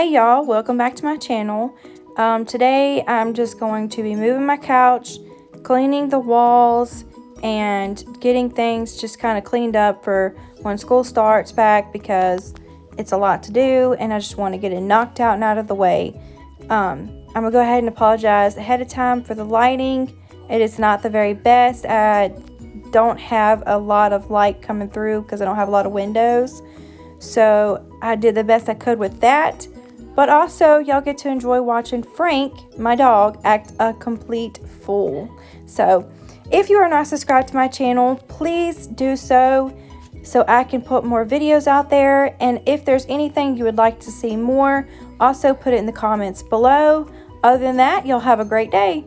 Hey y'all, welcome back to my channel. Today I'm just going to be moving my couch, cleaning the walls, and getting things just kind of cleaned up for when school starts back because it's a lot to do and I just want to get it knocked out and out of the way. I'm going to go ahead and apologize ahead of time for the lighting. It is not the very best. I don't have a lot of light coming through because I don't have a lot of windows. So I did the best I could with that. But also, y'all get to enjoy watching Frank, my dog, act a complete fool. So, if you are not subscribed to my channel, please do so I can put more videos out there. And if there's anything you would like to see more, also put it in the comments below. Other than that, y'all have a great day.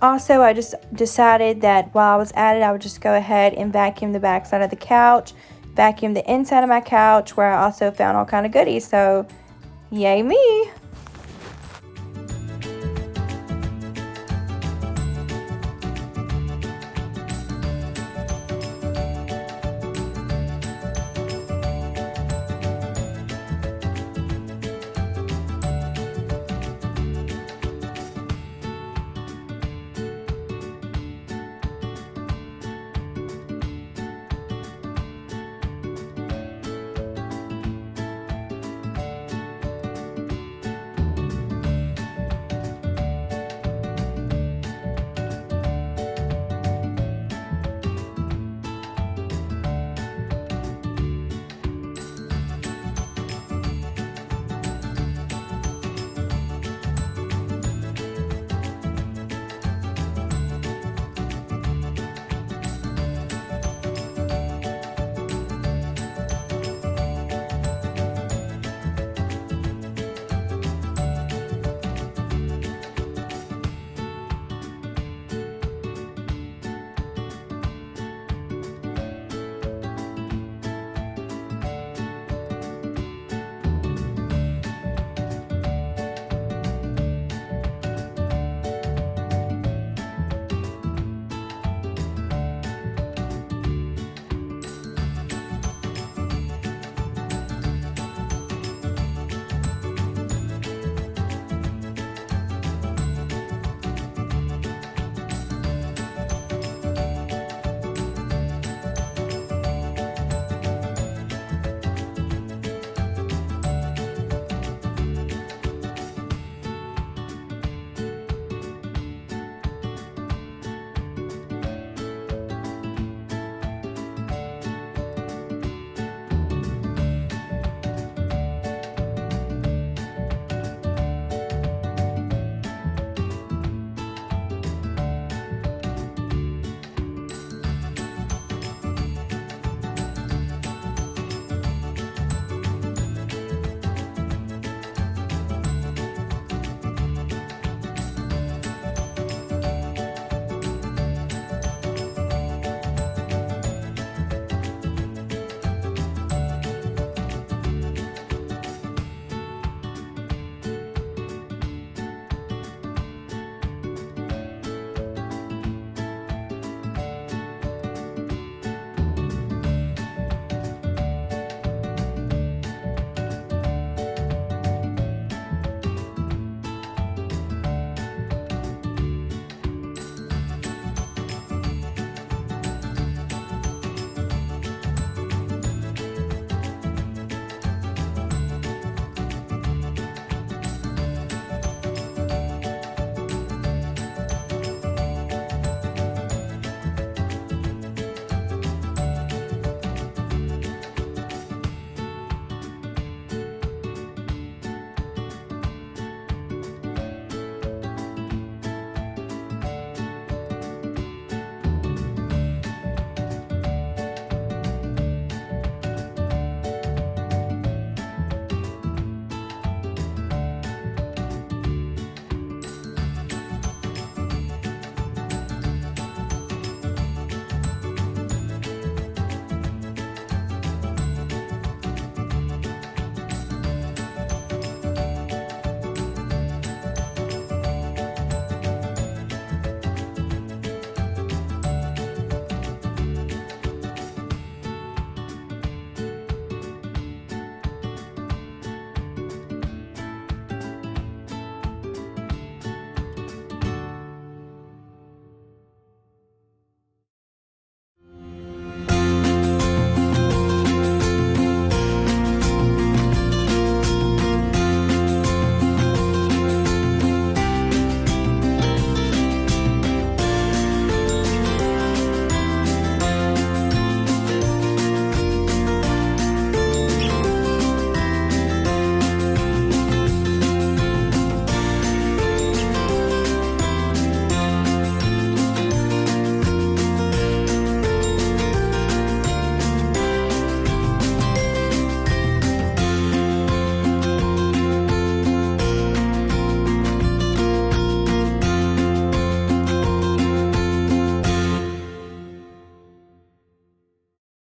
Also, I just decided that while I was at it, I would just go ahead and vacuum the back side of the couch, vacuum the inside of my couch, where I also found all kind of goodies. So, yay me!